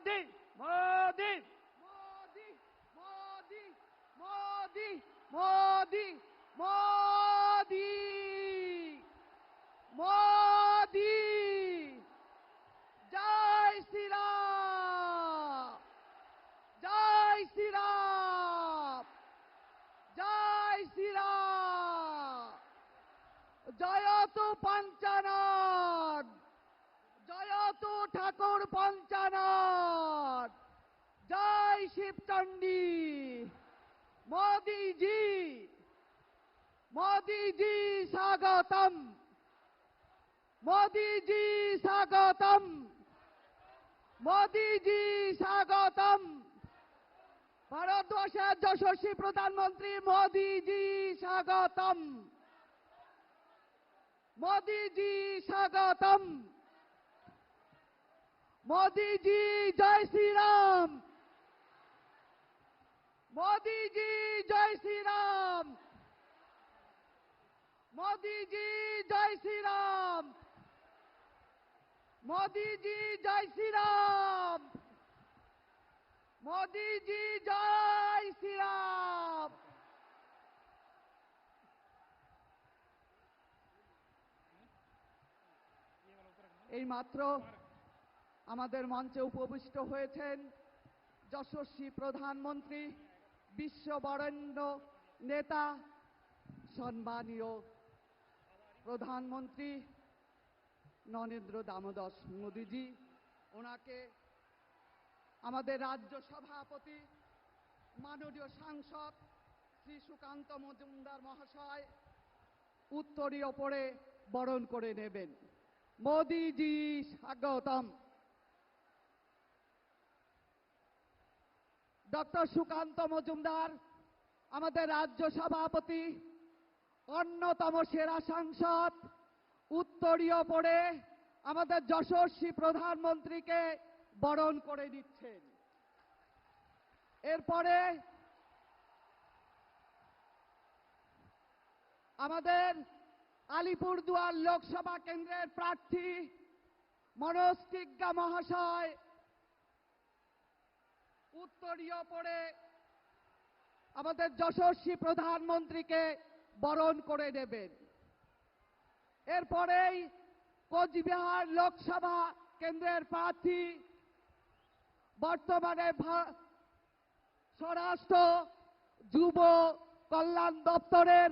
मोदी मोदी मोदी मोदी मोदी मोदी मोदी मोदी जय श्री राम जय श्री राम जय श्री राम जयतु पंचानन जयतु ठाकुर पंचानन जय शिवचंडी मोदी जी स्वागतम मोदी जी स्वागतम मोदी जी स्वागतम भारतवर्षের যশস্বী प्रधानमंत्री मोदी जी स्वागतम मोदी जी स्वागतम मोदी जी जय श्री राम मोदी जी जय श्री राम मोदी जी जय श्री राम मोदी जी जय श्री राम मोदी जी जय श्री राम এই মাত্র আমাদের মঞ্চে উপবিষ্ট হয়েছেন যশস্বী প্রধানমন্ত্রী বিশ্ববরেণ্য নেতা সম্মানীয় প্রধানমন্ত্রী নরেন্দ্র দামোদর মোদীজি। ওনাকে আমাদের রাজ্য সভাপতি মাননীয় সাংসদ শ্রী সুকান্ত মজুমদার মহাশয় উত্তরীয় পড়ে বরণ করে নেবেন। मोदी जी स्वागतम। डॉक्टर सुकांत मजुमदार আমাদের রাজ্য সভাপতি অন্যতম সেরা সাংসদ উত্তরীয় পড়ে আমাদের যশস্বী প্রধানমন্ত্রীকে বরণ করে নিচ্ছেন। এরপরে আমাদের আলিপুরদুয়ার লোকসভা কেন্দ্রের প্রার্থী মনোজ টিগ্গা মহাশয় উত্তরীয় পড়ে আমাদের যশস্বী প্রধানমন্ত্রীকে বরণ করে নেবেন। এরপরেই কোচবিহার লোকসভা কেন্দ্রের প্রার্থী বর্তমানে স্বরাষ্ট্র যুব কল্যাণ দপ্তরের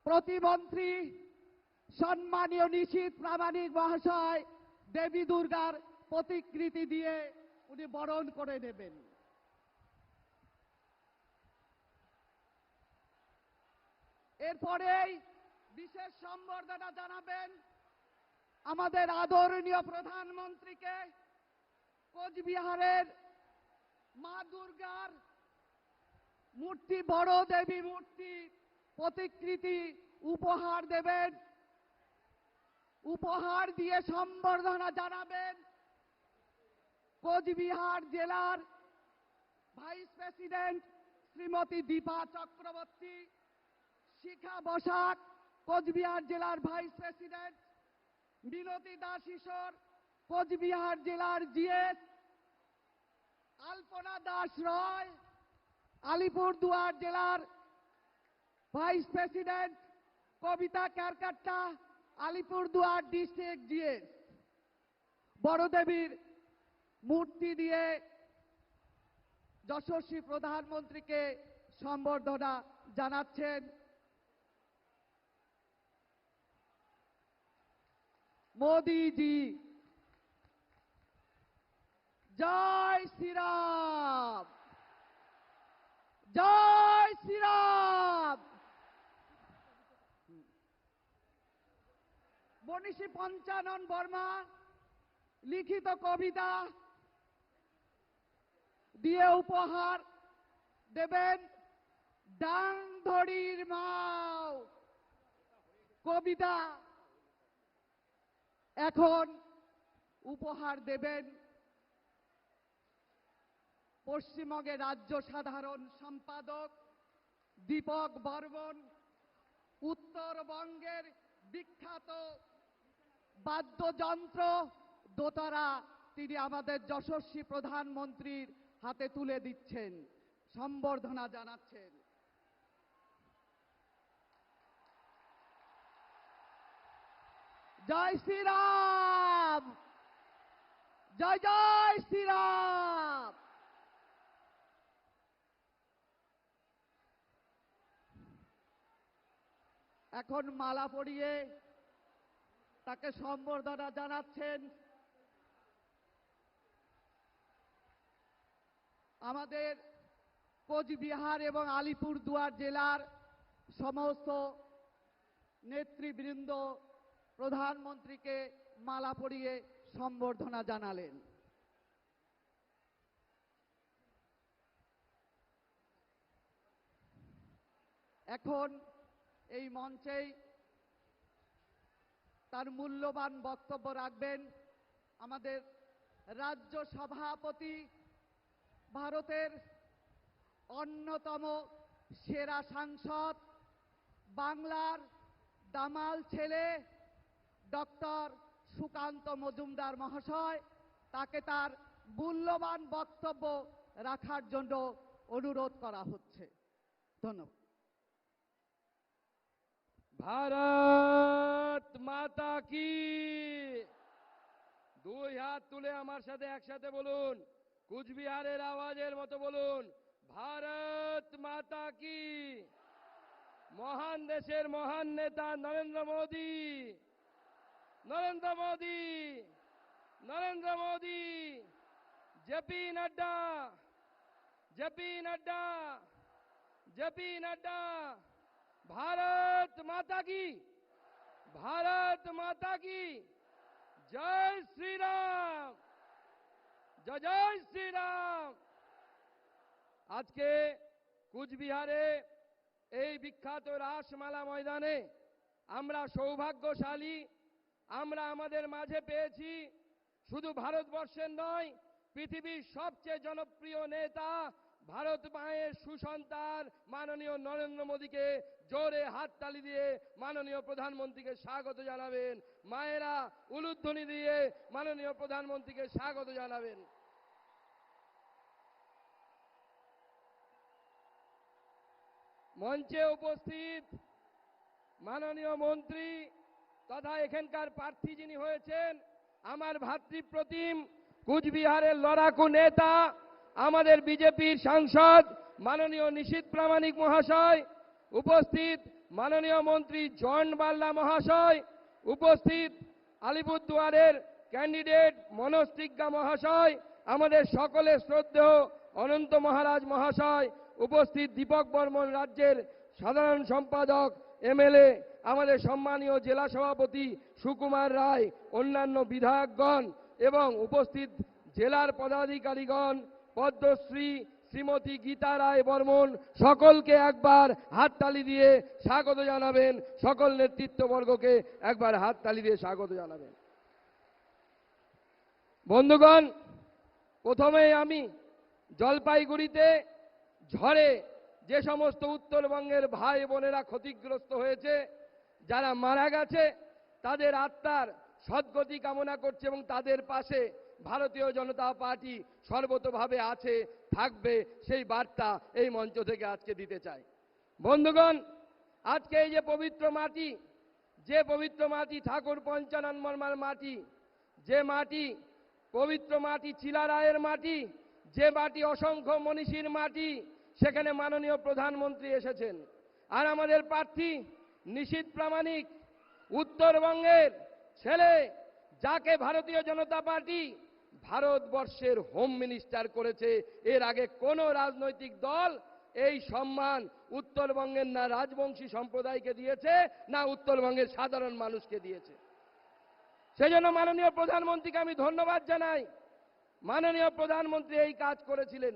প্রতিমন্ত্রী সম্মানীয় নিশীথ প্রামাণিক মহাশয় দেবী দুর্গার প্রতিকৃতি দিয়ে উনি বরণ করে নেবেন। এরপরেই বিশেষ সম্বর্ধনা জানাবেন আমাদের আদরণীয় প্রধানমন্ত্রীকে কোচবিহারের মা দুর্গার মূর্তি বড় দেবী মূর্তি প্রতিকৃতি উপহার দেবেন। উপহার দিয়ে সম্বর্ধনা জানাবেন কোচবিহার জেলার ভাইস প্রেসিডেন্ট শ্রীমতী দীপা চক্রবর্তী, শিখা বসাক কোচবিহার জেলার ভাইস প্রেসিডেন্ট, মিনতি দাস ঈশ্বর কোচবিহার জেলার জিএস, আলপনা দাস রয় আলিপুরদুয়ার জেলার ভাইস প্রেসিডেন্ট, কবিতা ক্যারকাট্টা আলিপুরদুয়ার ডিস্ট্রিক্ট জিএস বড়দেবীর মূর্তি দিয়ে যশস্বী প্রধানমন্ত্রীকে সম্বর্ধনা জানাচ্ছেন। मोदी जी जय श्री राम जय श्री राम। মনীষী পঞ্চানন বর্মা লিখিত কবিতা দিয়ে উপহার দেবেন ডাং ধরির মাও কবিতা এখন উপহার দেবেন পশ্চিমবঙ্গের রাজ্য সাধারণ সম্পাদক দীপক বর্মন, উত্তরবঙ্গের বিখ্যাত বাদ্যযন্ত্র দোতারা তিনি আমাদের যশস্বী প্রধানমন্ত্রীর হাতে তুলে দিচ্ছেন, সম্বর্ধনা জানাচ্ছেন। জয় শ্রীরাম, জয় জয় শ্রীরাম। এখন মালা পরিয়ে তাকে সম্বর্ধনা জানাচ্ছেন আমাদের কোচবিহার এবং আলিপুরদুয়ার জেলার সমস্ত নেতৃবৃন্দ প্রধানমন্ত্রীকে মালা পরিয়ে সম্বর্ধনা জানালেন। এখন এই মঞ্চেই তার মূল্যবান বক্তব্য রাখবেন আমাদের রাজ্য সভাপতি, ভারতের অন্যতম সেরা সাংসদ, বাংলার দামাল ছেলে ডক্টর সুকান্ত মজুমদার মহাশয়। তাকে তার মূল্যবান বক্তব্য রাখার জন্য অনুরোধ করা হচ্ছে। ধন্যবাদ। ভারত মাতা কি। দুই হাত তুলে আমার সাথে একসাথে বলুন, কুচবিহারের আওয়াজের মতো বলুন, ভারত মাতা কি। মহান দেশের মহান নেতা Narendra Modi, Narendra Modi, Narendra Modi, JP Nadda, JP Nadda, JP Nadda. Bharat माता की, भारत माता की जय श्री राम, जय जय श्री राम। आज के কুচবিহারে এই বিখ্যাত রাসমালা ময়দানে আমরা সৌভাগ্যশালী, আমরা আমাদের মাঝে পেয়েছি শুধু ভারতবর্ষের নয়, পৃথিবীর সবচেয়ে জনপ্রিয় নেতা ভারত মায়ের সুসন্তান মাননীয় নরেন্দ্র মোদীকে জোরে হাততালি দিয়ে মাননীয় প্রধানমন্ত্রীকে স্বাগত জানাবেন। মায়েরা উলুধ্বনি দিয়ে মাননীয় প্রধানমন্ত্রীকে স্বাগত জানাবেন। মঞ্চে উপস্থিত মাননীয় মন্ত্রী তথা এখানকার প্রার্থী যিনি হয়েছেন, আমার ভাতৃপ্রতিম কুচবিহারের লড়াকু নেতা, আমাদের বিজেপির সাংসদ মাননীয় নিশীথ প্রামাণিক মহাশয়, উপস্থিত মাননীয় মন্ত্রী জন বাল্লা মহাশয়, উপস্থিত আলিপুরদুয়ারের ক্যান্ডিডেট মনোজ তিগ্গা মহাশয়, আমাদের সকলের শ্রদ্ধেয় অনন্ত মহারাজ মহাশয়, উপস্থিত দীপক বর্মন রাজ্যের সাধারণ সম্পাদক এমএলএ, আমাদের সম্মানীয় জেলা সভাপতি সুকুমার রায়, অন্যান্য বিধায়কগণ এবং উপস্থিত জেলার পদাধিকারীগণ, পদ্মশ্রী শ্রীমতী গীতা রায় বর্মন, সকলকে একবার হাততালি দিয়ে স্বাগত জানাবেন। সকল নেতৃত্ববর্গকে একবার হাততালি দিয়ে স্বাগত জানাবেন। বন্ধুগণ, প্রথমেই আমি জলপাইগুড়িতে ঝড়ে যে সমস্ত উত্তরবঙ্গের ভাই বোনেরা ক্ষতিগ্রস্ত হয়েছে, যারা মারা গেছে, তাদের আত্মার সদ্গতি কামনা করছে এবং তাদের পাশে ভারতীয় জনতা পার্টি সর্বতোভাবে আছে, থাকবে, সেই বার্তা এই মঞ্চ থেকে আজকে দিতে চাই। বন্ধুগণ, আজকে এই যে পবিত্র মাটি, যে পবিত্র মাটি ঠাকুর পঞ্চাননবর্মার মাটি, যে মাটি পবিত্র মাটি চিলা রায়ের মাটি, যে মাটি অসংখ্য মনীষীর মাটি, সেখানে মাননীয় প্রধানমন্ত্রী এসেছেন। আর আমাদের প্রার্থী নিশীথ প্রামাণিক উত্তরবঙ্গের ছেলে, যাকে ভারতীয় জনতা পার্টি ভারতবর্ষের হোম মিনিস্টার করেছে। এর আগে কোনো রাজনৈতিক দল এই সম্মান উত্তরবঙ্গের না রাজবংশী সম্প্রদায়কে দিয়েছে, না উত্তরবঙ্গের সাধারণ মানুষকে দিয়েছে। সেজন্য মাননীয় প্রধানমন্ত্রীকে আমি ধন্যবাদ জানাই। মাননীয় প্রধানমন্ত্রী এই কাজ করেছিলেন,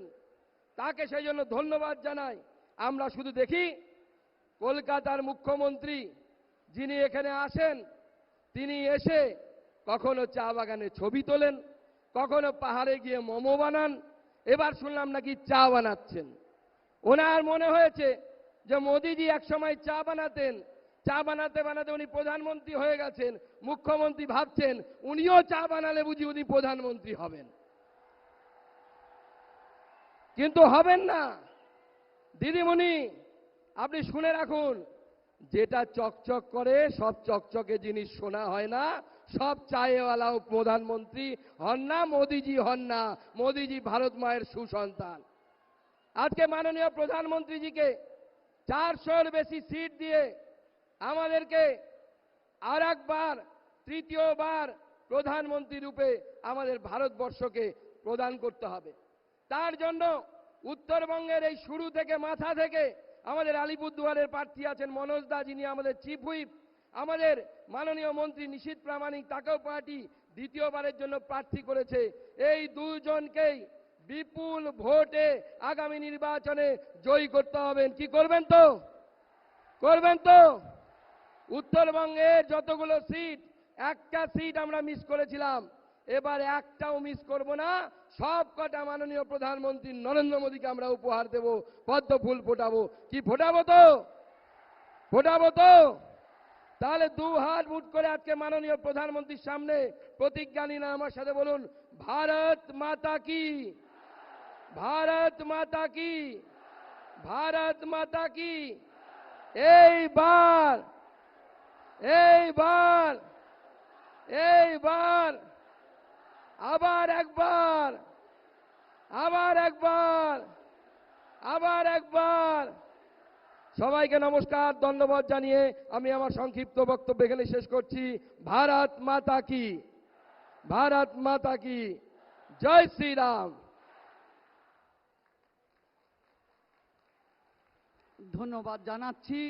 তাকে সেই জন্য ধন্যবাদ জানাই। আমরা শুধু দেখি কলকাতার মুখ্যমন্ত্রী যিনি এখানে আসেন, তিনি এসে কখনো চা বাগানে ছবি তোলেন, কখনো পাহাড়ে গিয়ে মোমো বানান, এবার শুনলাম নাকি চা বানাচ্ছেন। ওনার মনে হয়েছে যে মোদিজি একসময় চা বানাতেন, চা বানাতে বানাতে উনি প্রধানমন্ত্রী হয়ে গেছেন, মুখ্যমন্ত্রী ভাবছেন উনিও চা বানালে বুঝি উনি প্রধানমন্ত্রী হবেন, কিন্তু হবেন না। দিদিমণি, আপনি শুনে রাখুন, যেটা চকচক করে সব চকচকে জিনিস শোনা হয় না। সব চায়েওয়ালাও প্রধানমন্ত্রী হন না, মোদিজি হন না। মোদিজি ভারত মায়ের সুসন্তান। আজকে মাননীয় প্রধানমন্ত্রীজিকে 400-র বেশি সিট দিয়ে আমাদেরকে আর একবার, তৃতীয়বার প্রধানমন্ত্রী রূপে আমাদের ভারতবর্ষকে প্রদান করতে হবে। তার জন্য উত্তরবঙ্গের এই শুরু থেকে, মাথা থেকে আমাদের আলিপুরদুয়ারের প্রার্থী আছেন মনোজ দা, যিনি আমাদের চিফ হুইপ। আমাদের মাননীয় মন্ত্রী নিশীথ প্রামাণিক, তাকেও পার্টি দ্বিতীয়বারের জন্য প্রার্থী করেছে। এই দুজনকেই বিপুল ভোটে আগামী নির্বাচনে জয়ী করতে হবেন। কি করবেন তো? করবেন তো? উত্তরবঙ্গের যতগুলো সিট, একটা সিট আমরা মিস করেছিলাম, এবার একটাও মিস করব না। সব কটা মাননীয় প্রধানমন্ত্রী নরেন্দ্র মোদীকে আমরা উপহার দেব, পদ্ম ফুল ফোটাবো। কি ফোটাবো তো? ফোটাবো তো? তাহলে দু হাত মুঠ করে আজকে মাননীয় প্রধানমন্ত্রীর সামনে প্রতিজ্ঞা নিন, আমার সাথে বলুন, ভারত মাতা কি, ভারত মাতা কি, ভারত মাতা কি। এইবার, এইবার, এইবার আবার একবার, আবার একবার, আবার একবার। সবাইকে নমস্কার, ধন্যবাদ জানিয়ে আমি আমার সংক্ষিপ্ত বক্তব্য এখানে শেষ করছি। ভারত মাতা কি, ভারত মাতা কি, জয় শ্রীরাম। ধন্যবাদ জানাচ্ছি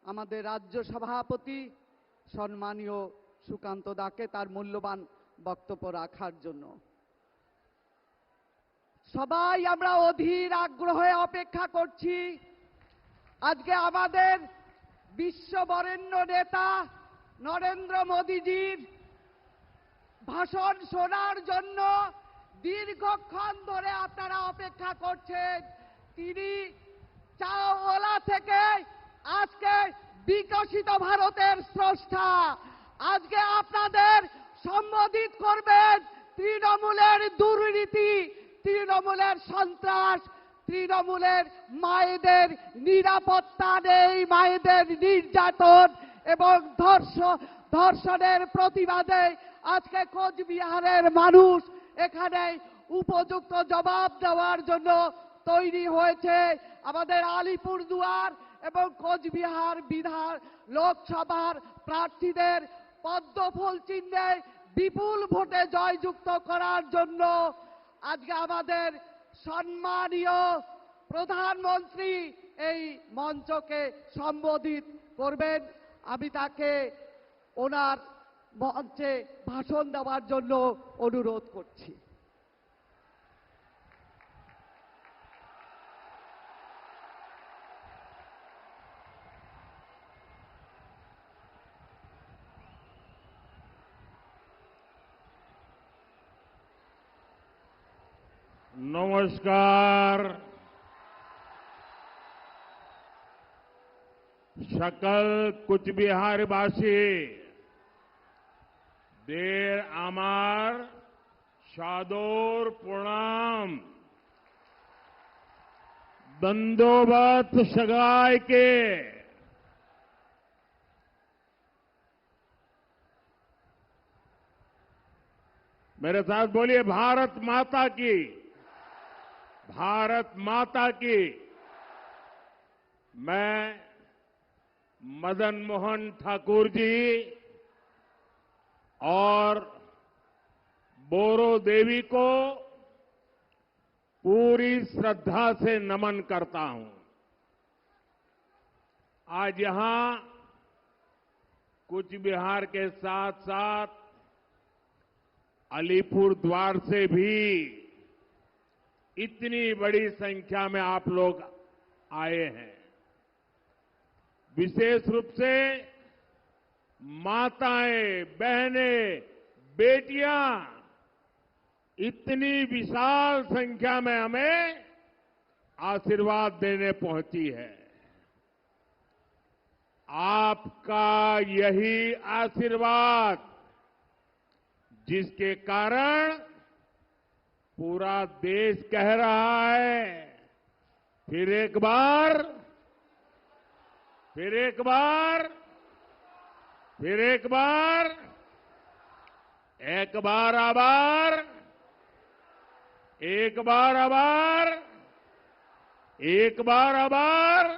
আমাদের রাজ্য সভাপতি সম্মানীয় সুকান্ত দাকে তার মূল্যবান বক্তব্য রাখার জন্য। সবাই আমরা অধীর আগ্রহে অপেক্ষা করছি আজকে আমাদের বিশ্ববরেণ্য নেতা নরেন্দ্র মোদীজির ভাষণ শোনার জন্য। দীর্ঘক্ষণ ধরে আপনারা অপেক্ষা করছেন। তিনি চাওয়ালা থেকে আজকে বিকশিত ভারতের স্রষ্টা। আজকে আপনাদের সম্বোধিত করবেন তৃণমূলের দুর্নীতি, তৃণমূলের সন্ত্রাস, তৃণমূলের মায়েদের নিরাপত্তা নেই, মায়েদের নির্যাতন এবং ধর্ষণের প্রতিবাদে আজকে কোচবিহারের মানুষ এখানে উপযুক্ত জবাব দেওয়ার জন্য তৈরি হয়েছে। আমাদের আলিপুরদুয়ার এবং কোচবিহার লোকসভার প্রার্থীদের পদ্মফুল চিহ্নে বিপুল ভোটে জয়যুক্ত করার জন্য আজকে আমাদের সম্মানীয় প্রধানমন্ত্রী এই মঞ্চকে সম্বোধিত করবেন। আমি তাকে ওনার মঞ্চে ভাষণ দেওয়ার জন্য অনুরোধ করছি। नमस्कार। सकल कुचबिहारवासी देर आमार सादर प्रणाम दंडोबत सगाई के। मेरे साथ बोलिए, भारत माता की, भारत माता की। मैं मदन मोहन ठाकुर जी और बोरो देवी को पूरी श्रद्धा से नमन करता हूं। आज यहां कुचबिहार के साथ साथ अलीपुरद्वार से भी इतनी बड़ी संख्या में आप लोग आए हैं। विशेष रूप से माताएं, बहनें, बेटियां इतनी विशाल संख्या में हमें आशीर्वाद देने पहुंची है। आपका यही आशीर्वाद, जिसके कारण पूरा देश कह रहा है, फिर एक बार, फिर एक बार, फिर एक बार, एक बार आभार, एक बार आभार, एक बार आभार।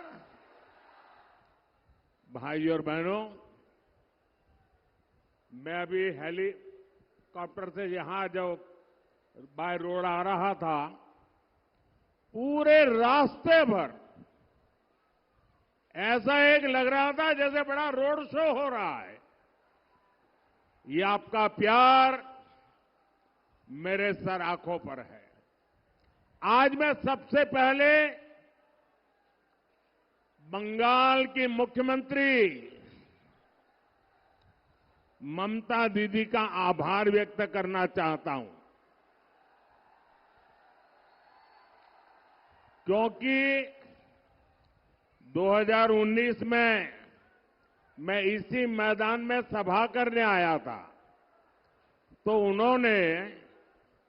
भाइयों और बहनों, मैं अभी हेलीकॉप्टर से यहां जब बाय रोड आ रहा था, पूरे रास्ते भर ऐसा एक लग रहा था जैसे बड़ा रोड शो हो रहा है। ये आपका प्यार मेरे सर आंखों पर है। आज मैं सबसे पहले बंगाल की मुख्यमंत्री ममता दीदी का आभार व्यक्त करना चाहता हूं, क्योंकि 2019 में मैं इसी मैदान में सभा करने आया था, तो उन्होंने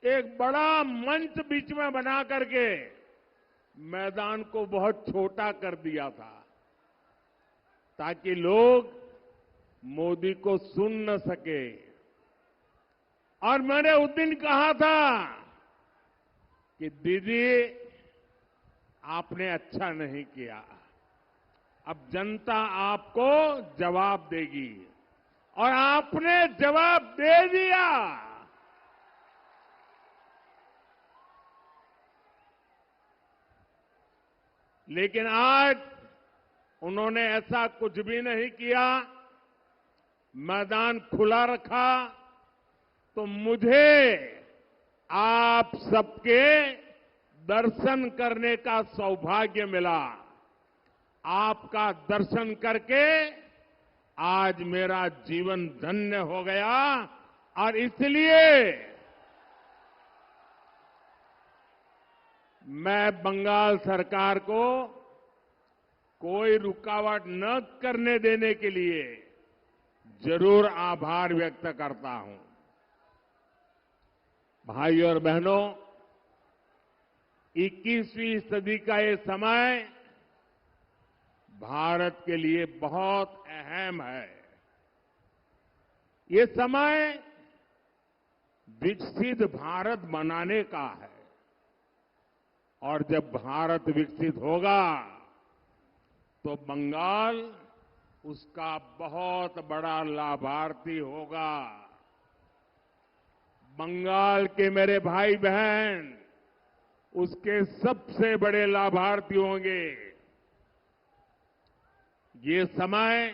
एक बड़ा मंच बीच में बना करके मैदान को बहुत छोटा कर दिया था, ताकि लोग मोदी को सुन न सके। और मैंने उस दिन कहा था कि दीदी, आपने अच्छा नहीं किया, अब जनता आपको जवाब देगी, और आपने जवाब दे दिया। लेकिन आज उन्होंने ऐसा कुछ भी नहीं किया, मैदान खुला रखा, तो मुझे आप सबके दर्शन करने का सौभाग्य मिला। आपका दर्शन करके आज मेरा जीवन धन्य हो गया, और इसलिए मैं बंगाल सरकार को कोई रुकावट न करने देने के लिए जरूर आभार व्यक्त करता हूं। भाइयों और बहनों, 21वीं सदी का ये समय भारत के लिए बहुत अहम है। ये समय विकसित भारत बनाने का है, और जब भारत विकसित होगा तो बंगाल उसका बहुत बड़ा लाभार्थी होगा। बंगाल के मेरे भाई बहन उसके सबसे बड़े लाभार्थी होंगे। ये समय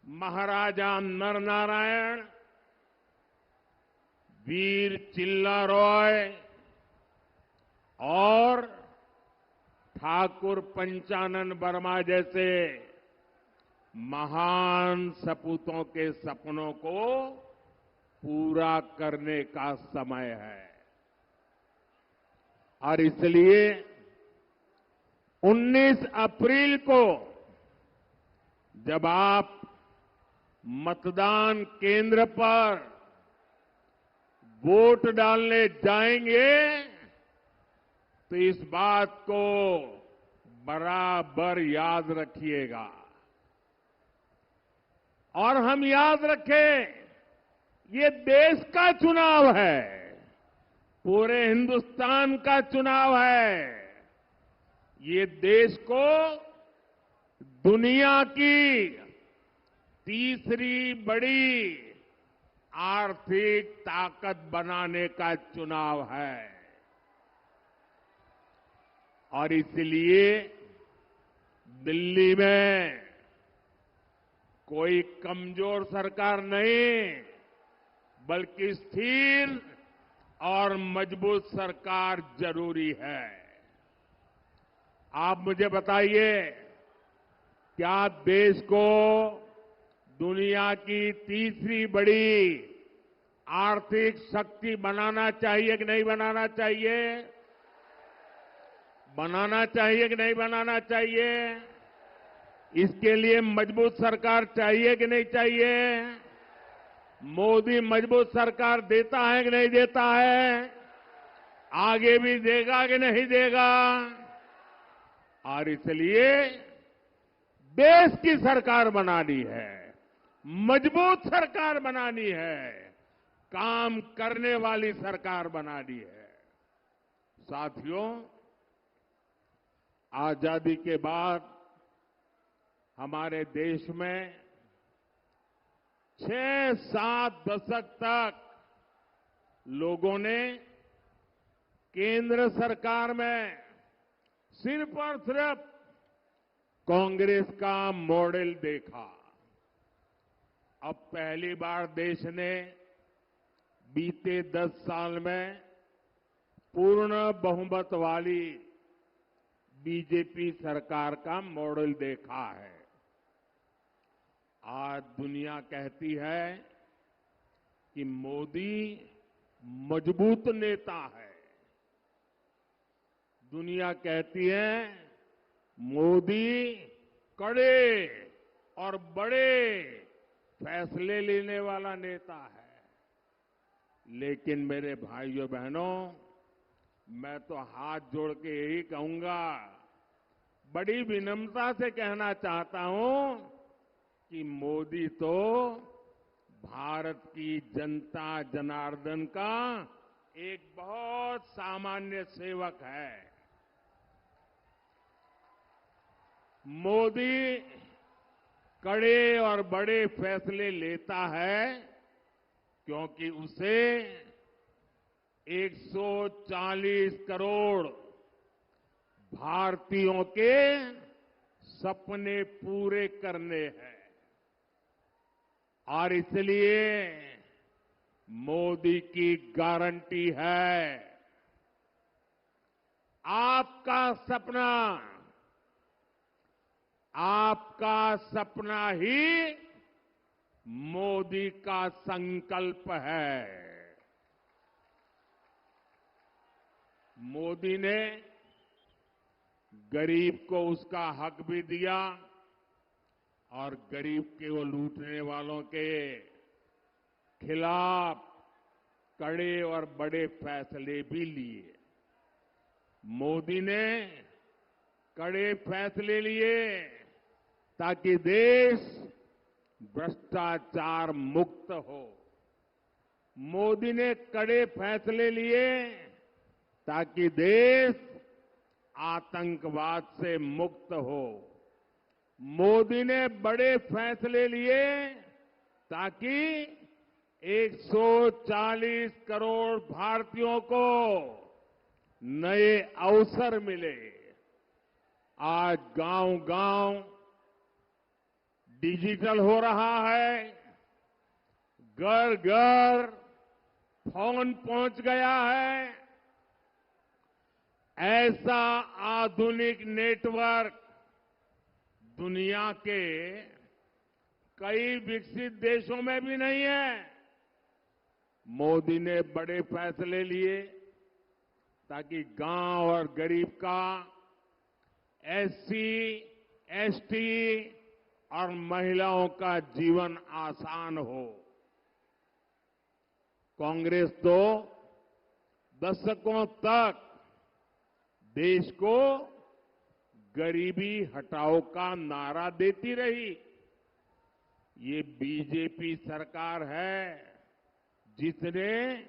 महाराजा नरनारायण, वीर चिल्ला रॉय और ठाकुर पंचानन वर्मा जैसे महान सपूतों के सपनों को पूरा करने का समय है। और इसलिए 19 अप्रैल को जब आप मतदान केंद्र पर वोट डालने जाएंगे, तो इस बात को बराबर याद रखिएगा। और हम याद रखें, ये देश का चुनाव है, पूरे हिंदुस्तान का चुनाव है। ये देश को दुनिया की तीसरी बड़ी आर्थिक ताकत बनाने का चुनाव है। और इसलिए दिल्ली में कोई कमजोर सरकार नहीं, बल्कि स्थिर और मजबूत सरकार जरूरी है। आप मुझे बताइए, क्या देश को दुनिया की तीसरी बड़ी आर्थिक शक्ति बनाना चाहिए कि नहीं बनाना चाहिए? बनाना चाहिए कि नहीं बनाना चाहिए? इसके लिए मजबूत सरकार चाहिए कि नहीं चाहिए? मोदी मजबूत सरकार देता है कि नहीं देता है? आगे भी देगा कि नहीं देगा? और इसलिए देश की सरकार बनानी है, मजबूत सरकार बनानी है, काम करने वाली सरकार बनानी है। साथियों, आजादी के बाद हमारे देश में 6-7 दशक तक लोगों ने केंद्र सरकार में सिर्फ और सिर्फ कांग्रेस का मॉडल देखा। अब पहली बार देश ने बीते 10 साल में पूर्ण बहुमत वाली बीजेपी सरकार का मॉडल देखा है। आज दुनिया कहती है कि मोदी मजबूत नेता है। दुनिया कहती है मोदी कड़े और बड़े फैसले लेने वाला नेता है। लेकिन मेरे भाइयों बहनों, मैं तो हाथ जोड़ के यही कहूंगा, बड़ी विनम्रता से कहना चाहता हूं कि मोदी तो भारत की जनता जनार्दन का एक बहुत सामान्य सेवक है। मोदी कड़े और बड़े फैसले लेता है क्योंकि उसे 140 करोड़ भारतीयों के सपने पूरे करने हैं। और इसलिए मोदी की गारंटी है, आपका सपना ही मोदी का संकल्प है। मोदी ने गरीब को उसका हक भी दिया और गरीब के वो लूटने वालों के खिलाफ कड़े और बड़े फैसले भी लिए। मोदी ने कड़े फैसले लिए ताकि देश भ्रष्टाचार मुक्त हो। मोदी ने कड़े फैसले लिए ताकि देश आतंकवाद से मुक्त हो। मोदी ने बड़े फैसले लिए ताकि 140 करोड़ भारतीयों को नए अवसर मिले। आज गांव-गांव डिजिटल हो रहा है, घर-घर फोन पहुंच गया है। ऐसा आधुनिक नेटवर्क दुनिया के कई विकसित देशों में भी नहीं है। मोदी ने बड़े फैसले लिए ताकि गांव और गरीब का, एससी, एसटी और महिलाओं का जीवन आसान हो। कांग्रेस तो दशकों तक देश को गरीबी हटाओ का नारा देती रही। ये बीजेपी सरकार है जिसने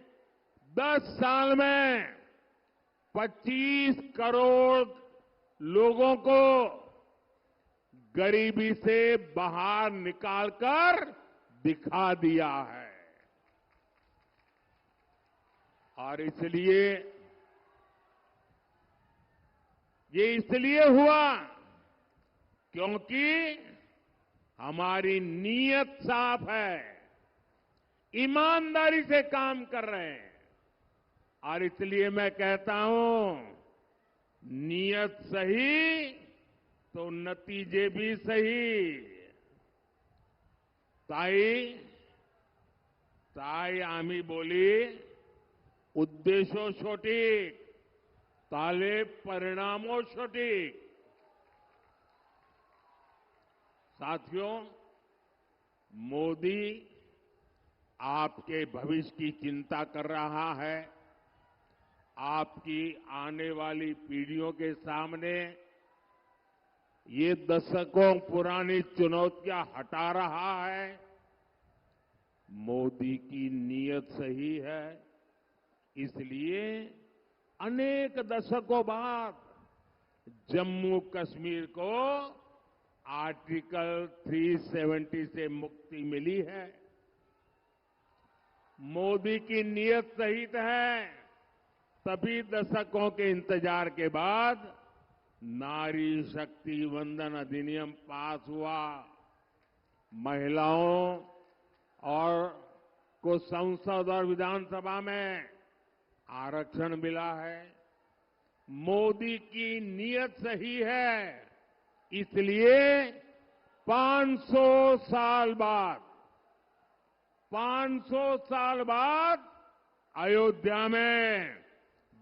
10 साल में 25 करोड़ लोगों को गरीबी से बाहर निकालकर दिखा दिया है। और इसलिए ये इसलिए हुआ क्योंकि हमारी नीयत साफ है, ईमानदारी से काम कर रहे हैं। और इसलिए मैं कहता हूं, नीयत सही तो नतीजे भी सही। ताई आम्ही बोली, उद्देशो सटीक ताले परिणामो सटीक। साथियों, मोदी आपके भविष्य की चिंता कर रहा है। आपकी आने वाली पीढ़ियों के सामने ये दशकों पुरानी चुनौतियां हटा रहा है। मोदी की नीयत सही है, इसलिए अनेक दशकों बाद जम्मू कश्मीर को आर्टिकल 370 से मुक्ति मिली है। मोदी की नीयत सही है, तभी दशकों के इंतजार के बाद नारी शक्ति वंदन अधिनियम पास हुआ। महिलाओं और को संसद और विधानसभा में आरक्षण मिला है। मोदी की नीयत सही है, इसलिए 500 साल बाद अयोध्या में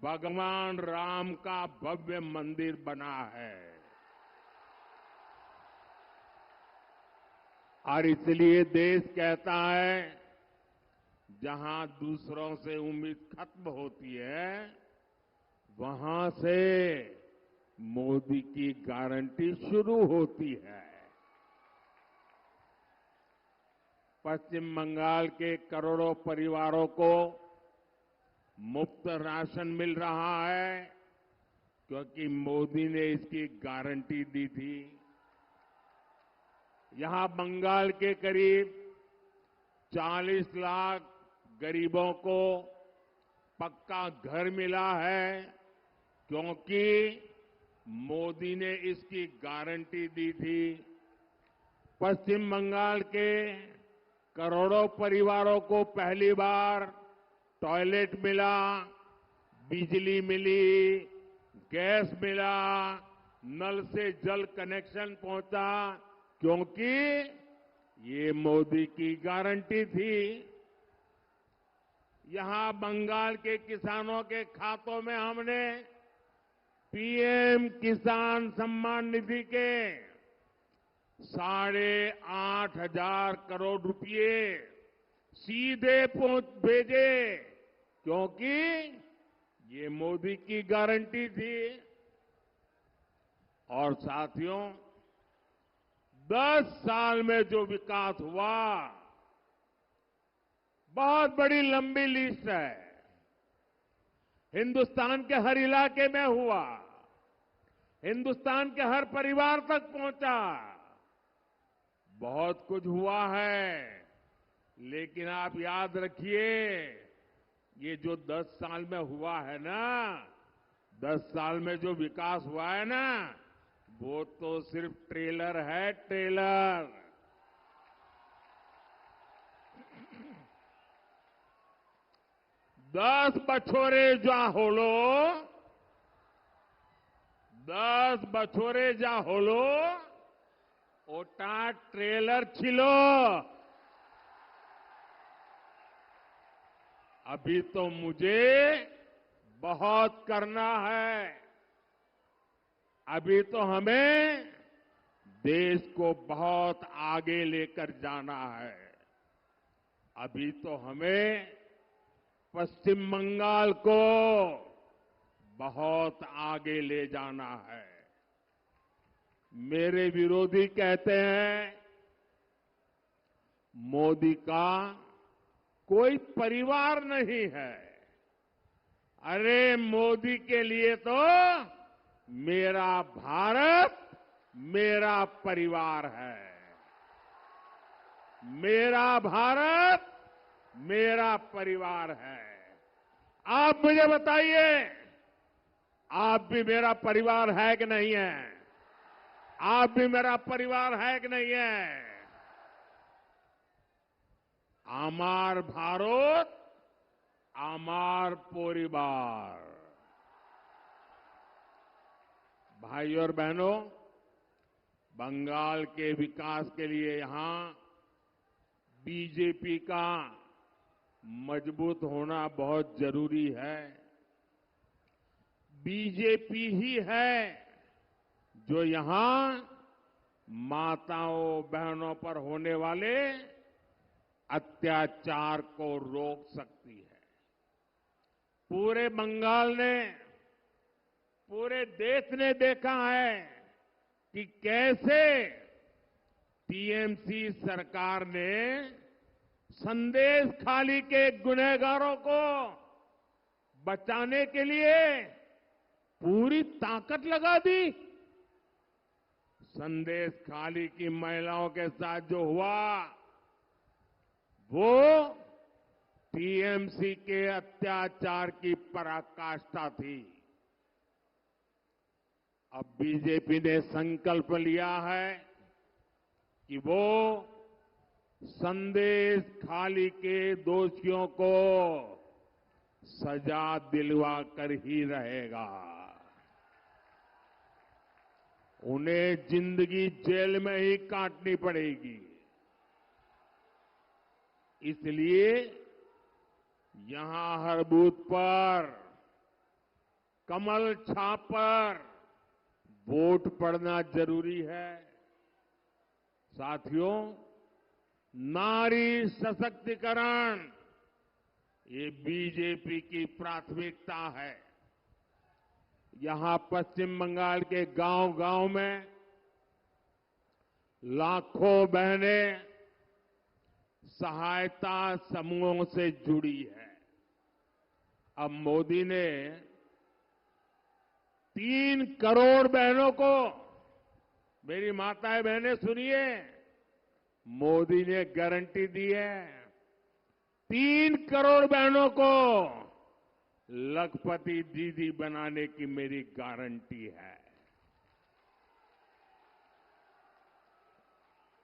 भगवान राम का भव्य मंदिर बना है। और इसलिए देश कहता है, जहां दूसरों से उम्मीद खत्म होती है, वहां से मोदी की गारंटी शुरू होती है। पश्चिम बंगाल के करोड़ों परिवारों को मुफ्त राशन मिल रहा है, क्योंकि मोदी ने इसकी गारंटी दी थी। यहां बंगाल के करीब 40 लाख गरीबों को पक्का घर मिला है, क्योंकि मोदी ने इसकी गारंटी दी थी। पश्चिम बंगाल के करोड़ों परिवारों को पहली बार टॉयलेट मिला, बिजली मिली, गैस मिला, नल से जल कनेक्शन पहुंचा, क्योंकि ये मोदी की गारंटी थी। यहां बंगाल के किसानों के खातों में हमने पीएम किसान सम्मान निधि के 8,500 करोड़ रुपए सीधे भेजे, क्योंकि ये मोदी की गारंटी थी। और साथियों, 10 साल में जो विकास हुआ, बहुत बड़ी लंबी लिस्ट है। हिंदुस्तान के हर इलाके में हुआ, हिंदुस्तान के हर परिवार तक पहुंचा। बहुत कुछ हुआ है, लेकिन आप याद रखिए, ये जो 10 साल में हुआ है ना, 10 साल में जो विकास हुआ है ना, वो तो सिर्फ ट्रेलर है, ट्रेलर। दस बछोरे जा होलो ओटा ट्रेलर छिलो। अभी तो मुझे बहुत करना है। अभी तो हमें देश को बहुत आगे लेकर जाना है। अभी तो हमें पश्चिम बंगाल को बहुत आगे ले जाना है। मेरे विरोधी कहते हैं, मोदी का कोई परिवार नहीं है। अरे मोदी के लिए तो मेरा भारत मेरा परिवार है। मेरा भारत मेरा परिवार है। आप मुझे बताइए, आप भी मेरा परिवार है कि नहीं है? आप भी मेरा परिवार है कि नहीं है? आमार भारत आमार परिवार। भाई और बहनों, बंगाल के विकास के लिए यहां बीजेपी का मजबूत होना बहुत जरूरी है। बीजेपी ही है जो यहां माताओं बहनों पर होने वाले अत्याचार को रोक सकती है। पूरे बंगाल ने, पूरे देश ने देखा है कि कैसे टीएमसी सरकार ने संदेश खाली के गुनहगारों को बचाने के लिए पूरी ताकत लगा दी। संदेश खाली की महिलाओं के साथ जो हुआ वो टीएमसी के अत्याचार की पराकाष्ठा थी। अब बीजेपी ने संकल्प लिया है कि वो संदेश खाली के दोषियों को सजा दिलवा कर ही रहेगा। उन्हें जिंदगी जेल में ही काटनी पड़ेगी। इसलिए यहां हर बूथ पर कमल छाप पर वोट पड़ना जरूरी है। साथियों, नारी सशक्तिकरण ये बीजेपी की प्राथमिकता है। यहां पश्चिम बंगाल के गांव-गांव में लाखों बहनें सहायता समूहों से जुड़ी है। अब मोदी ने 3 करोड़ बहनों को, मेरी माताएं बहनें सुनिए, मोदी ने गारंटी दी है 3 करोड़ बहनों को लखपति दीदी बनाने की मेरी गारंटी है।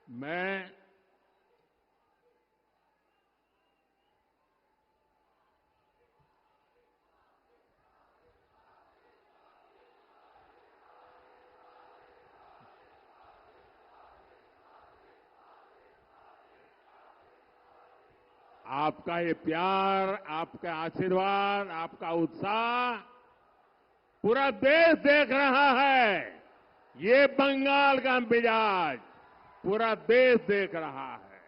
मैं आपका ये प्यार, आपका आशीर्वाद, आपका उत्साह पूरा देश देख रहा है। ये बंगाल का मिजाज पूरा देश देख रहा है।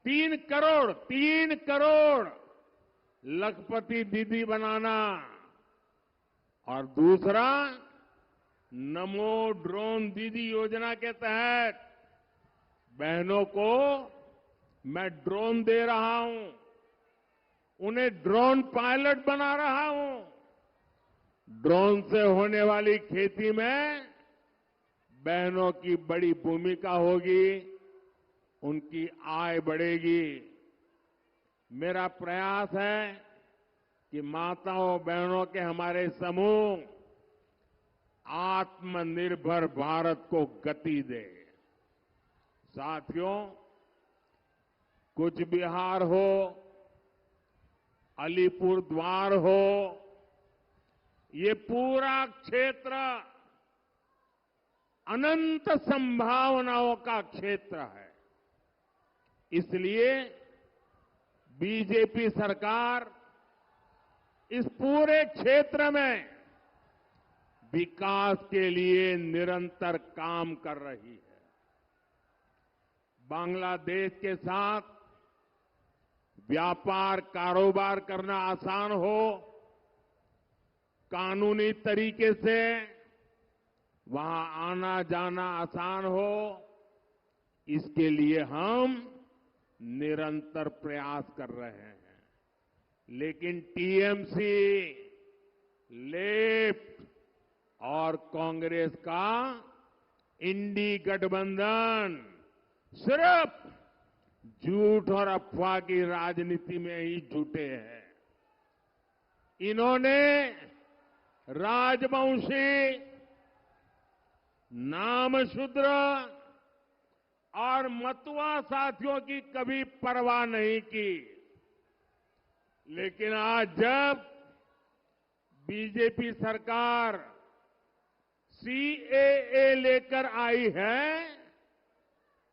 तीन करोड़ लखपति दीदी बनाना और दूसरा नमो ड्रोन दीदी योजना के तहत बहनों को मैं ड्रोन दे रहा हूं, उन्हें ड्रोन पायलट बना रहा हूं। ड्रोन से होने वाली खेती में बहनों की बड़ी भूमिका होगी, उनकी आय बढ़ेगी। मेरा प्रयास है कि माताओं बहनों के हमारे समूह आत्मनिर्भर भारत को गति दे। साथियों, कूच बिहार हो, अलीपुर द्वार हो, ये पूरा क्षेत्र अनंत संभावनाओं का क्षेत्र है। इसलिए बीजेपी सरकार इस पूरे क्षेत्र में विकास के लिए निरंतर काम कर रही है। बांग्लादेश के साथ व्यापार कारोबार करना आसान हो, कानूनी तरीके से वहां आना जाना आसान हो, इसके लिए हम निरंतर प्रयास कर रहे हैं। लेकिन टीएमसी, लेफ्ट और कांग्रेस का इंडी गठबंधन सिर्फ झूठ और अफवाह की राजनीति में ही जुटे हैं। इन्होंने राजवंशी, नामशूद्र और मतुआ साथियों की कभी परवाह नहीं की। लेकिन आज जब बीजेपी सरकार सीएए लेकर आई है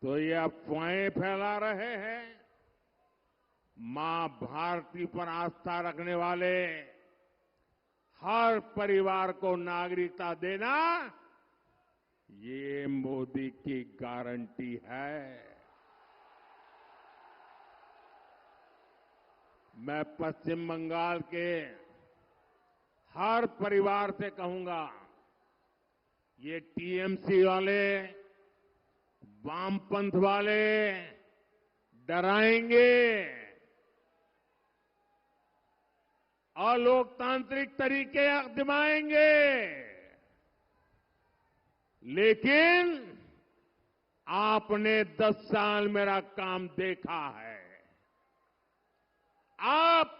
तो ये अफवाहें फैला रहे हैं। मां भारती पर आस्था रखने वाले हर परिवार को नागरिकता देना, ये मोदी की गारंटी है। मैं पश्चिम बंगाल के हर परिवार से कहूंगा, ये टीएमसी वाले, वामपंथ वाले डराएंगे, अलोकतांत्रिक तरीके आजमाएंगे, लेकिन आपने 10 साल मेरा काम देखा है। आप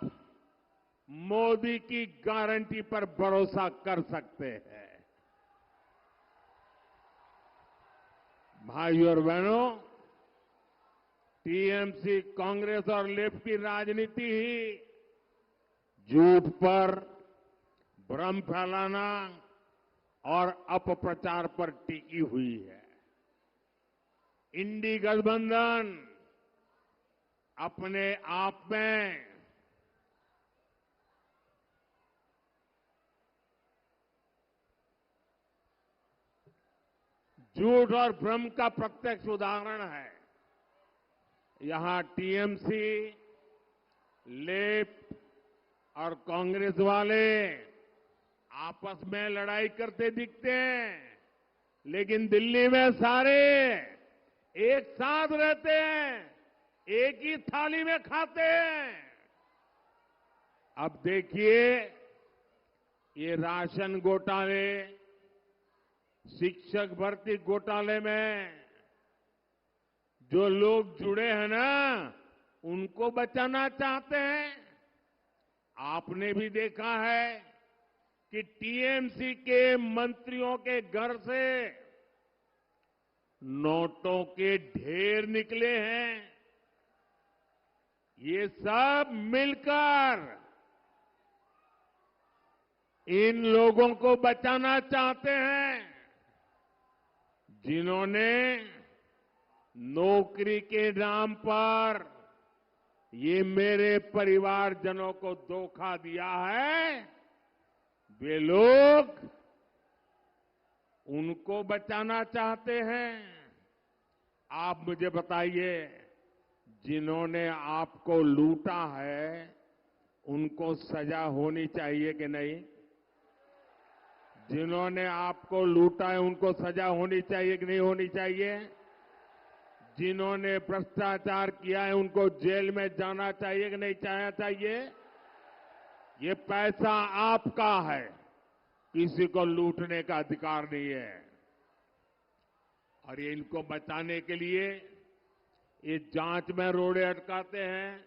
मोदी की गारंटी पर भरोसा कर सकते हैं। भाइयों और बहनों, टीएमसी, कांग्रेस और लेफ्ट की राजनीति ही झूठ पर, भ्रम फैलाना और अपप्रचार पर टिकी हुई है। इंडी गठबंधन अपने आप में झूठ और भ्रम का प्रत्यक्ष उदाहरण है। यहां टीएमसी, लेफ्ट और कांग्रेस वाले आपस में लड़ाई करते दिखते हैं, लेकिन दिल्ली में सारे एक साथ रहते हैं, एक ही थाली में खाते हैं। अब देखिए, ये राशन घोटाले, शिक्षक भर्ती घोटाले में जो लोग जुड़े हैं ना, उनको बचाना चाहते हैं। आपने भी देखा है कि टीएमसी के मंत्रियों के घर से नोटों के ढेर निकले हैं। ये सब मिलकर इन लोगों को बचाना चाहते हैं, जिन्होंने नौकरी के नाम पर ये मेरे परिवारजनों को धोखा दिया है। वे लोग उनको बचाना चाहते हैं। आप मुझे बताइए, जिन्होंने आपको लूटा है, उनको सजा होनी चाहिए कि नहीं? जिन्होंने आपको लूटा है, उनको सजा होनी चाहिए कि नहीं होनी चाहिए? जिन्होंने भ्रष्टाचार किया है, उनको जेल में जाना चाहिए कि नहीं जाना चाहिए? ये पैसा आपका है, किसी को लूटने का अधिकार नहीं है। और ये इनको बचाने के लिए ये जांच में रोड़े अटकाते हैं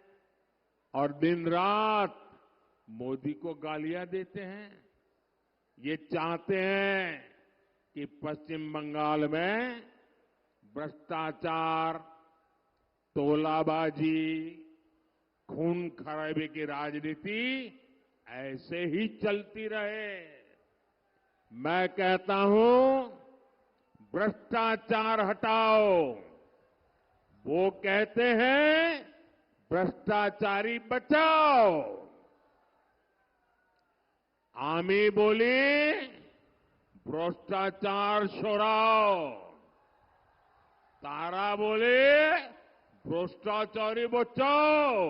और दिन रात मोदी को गालियां देते हैं। ये चाहते हैं कि पश्चिम बंगाल में भ्रष्टाचार, तोलाबाजी, खून खराबे की राजनीति ऐसे ही चलती रहे। मैं कहता हूं, भ्रष्टाचार हटाओ। वो कहते हैं भ्रष्टाचारी बचाओ। आमी बोली भ्रष्टाचार छोड़ाओ। तारा बोले भ्रष्टाचारी बचाओ।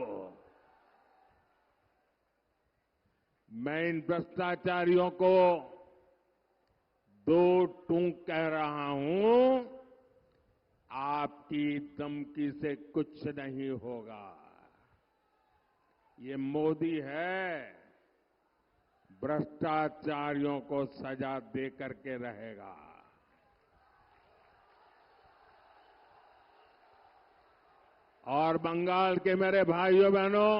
मैं इन भ्रष्टाचारियों को दो टूक कह रहा हूं, आपकी धमकी से कुछ नहीं होगा। ये मोदी है, भ्रष्टाचारियों को सजा दे करके रहेगा। और बंगाल के मेरे भाइयों बहनों,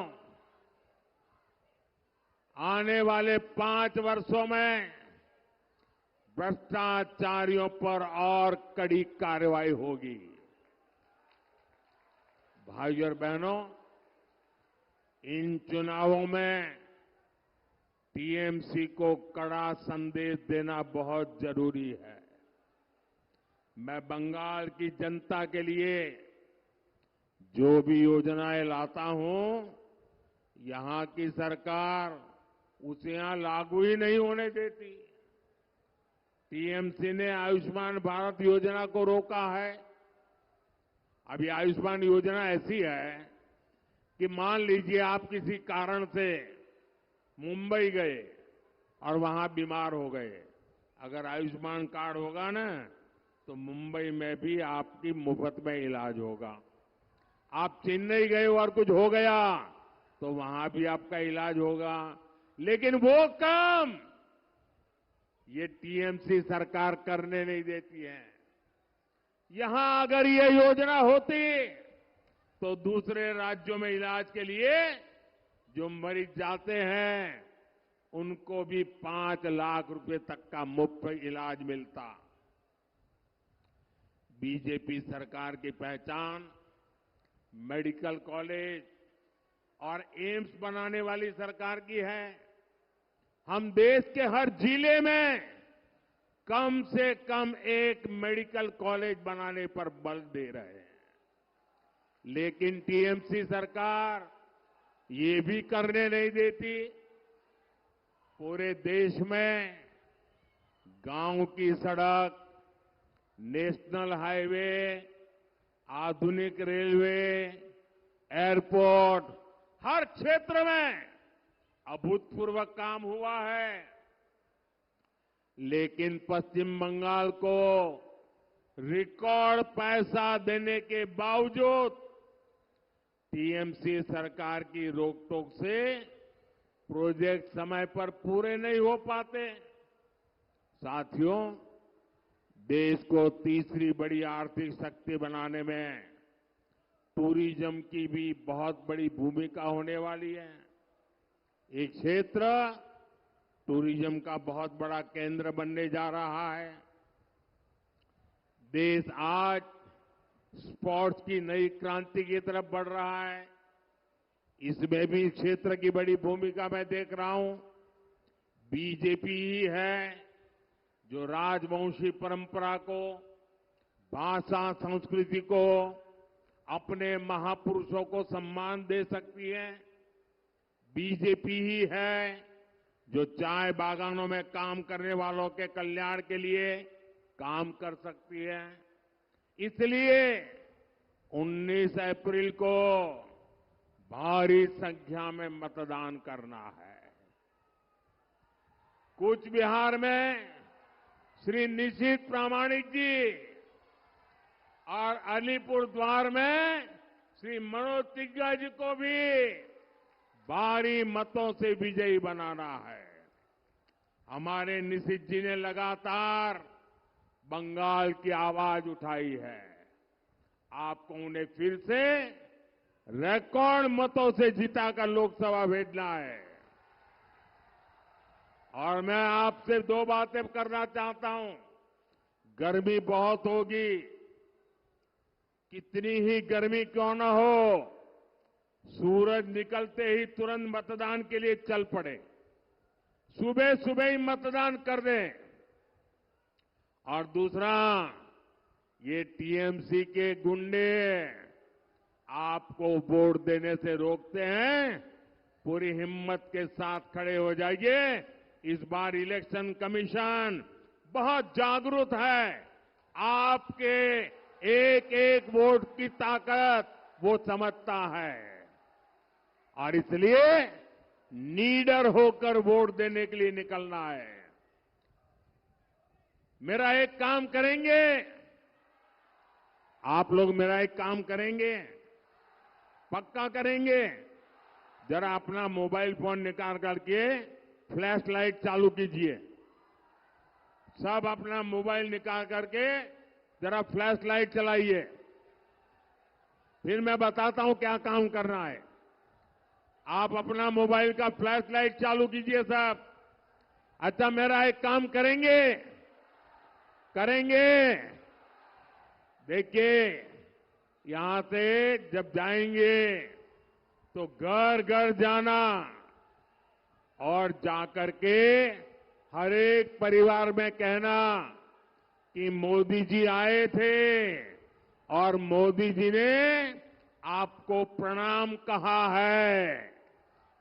आने वाले 5 वर्षों में भ्रष्टाचारियों पर और कड़ी कार्रवाई होगी। भाइयों और बहनों, इन चुनावों में टीएमसी को कड़ा संदेश देना बहुत जरूरी है। मैं बंगाल की जनता के लिए जो भी योजनाएं लाता हूं यहां की सरकार उसे यहां लागू ही नहीं होने देती। टीएमसी ने आयुष्मान भारत योजना को रोका है। अब ये आयुष्मान योजना ऐसी है कि मान लीजिए आप किसी कारण से मुंबई गए और वहां बीमार हो गए, अगर आयुष्मान कार्ड होगा ना तो मुंबई में भी आपकी मुफ्त में इलाज होगा। आप चेन्नई गए और कुछ हो गया तो वहां भी आपका इलाज होगा। लेकिन वो काम ये टीएमसी सरकार करने नहीं देती है। यहां अगर ये योजना होती तो दूसरे राज्यों में इलाज के लिए जो मरीज जाते हैं उनको भी 5 लाख रुपए तक का मुफ्त इलाज मिलता। बीजेपी सरकार की पहचान मेडिकल कॉलेज और एम्स बनाने वाली सरकार की है। हम देश के हर जिले में कम से कम एक मेडिकल कॉलेज बनाने पर बल दे रहे हैं। लेकिन टीएमसी सरकार ये भी करने नहीं देती। पूरे देश में गांव की सड़क, नेशनल हाईवे, आधुनिक रेलवे, एयरपोर्ट, हर क्षेत्र में अभूतपूर्व काम हुआ है। लेकिन पश्चिम बंगाल को रिकॉर्ड पैसा देने के बावजूद टीएमसी सरकार की रोकटोक से प्रोजेक्ट समय पर पूरे नहीं हो पाते। साथियों, देश को तीसरी बड़ी आर्थिक शक्ति बनाने में टूरिज्म की भी बहुत बड़ी भूमिका होने वाली है। एक क्षेत्र टूरिज्म का बहुत बड़ा केंद्र बनने जा रहा है। देश आज स्पोर्ट्स की नई क्रांति की तरफ बढ़ रहा है। इसमें भी क्षेत्र की बड़ी भूमिका मैं देख रहा हूं। बीजेपी ही है जो राजवंशी परंपरा को, भाषा संस्कृति को, अपने महापुरुषों को सम्मान दे सकती है। बीजेपी ही है जो चाय बागानों में काम करने वालों के कल्याण के लिए काम कर सकती है। इसलिए 19 अप्रैल को भारी संख्या में मतदान करना है। कूच बिहार में श्री निशित प्रामाणिक जी और अलीपुर द्वार में श्री मनोज तिग्गा जी को भी भारी मतों से विजयी बनाना है। हमारे निशित जी ने लगातार बंगाल की आवाज उठाई है। आपको उन्हें फिर से रिकॉर्ड मतों से जिताकर लोकसभा भेजना है। और मैं आपसे 2 बातें करना चाहता हूं। गर्मी बहुत होगी, कितनी ही गर्मी क्यों न हो, सूरज निकलते ही तुरंत मतदान के लिए चल पड़े। सुबह सुबह ही मतदान कर दें। और दूसरा, ये टीएमसी के गुंडे आपको वोट देने से रोकते हैं। पूरी हिम्मत के साथ खड़े हो जाइए। इस बार इलेक्शन कमीशन बहुत जागरूक है। आपके एक एक वोट की ताकत वो समझता है और इसलिए नीडर होकर वोट देने के लिए निकलना है। मेरा एक काम करेंगे, आप लोग मेरा एक काम करेंगे, पक्का करेंगे। जरा अपना मोबाइल फोन निकाल करके फ्लैश लाइट चालू कीजिए। सब अपना मोबाइल निकाल करके जरा फ्लैश लाइट चलाइए। फिर मैं बताता हूं क्या काम करना है। आप अपना मोबाइल का फ्लैश लाइट चालू कीजिए सब। अच्छा, मेरा एक काम करेंगे। देखिए, यहां से जब जाएंगे तो घर घर जाना और जाकर के हर एक परिवार में कहना कि मोदी जी आए थे और मोदी जी ने आपको प्रणाम कहा है।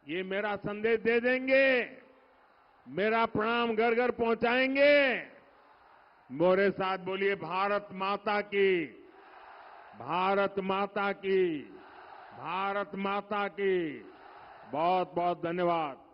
ये मेरा संदेश दे देंगे, मेरा प्रणाम घर घर पहुंचाएंगे। मोरे साथ बोलिए भारत माता की, भारत माता की, भारत माता की। बहुत बहुत धन्यवाद।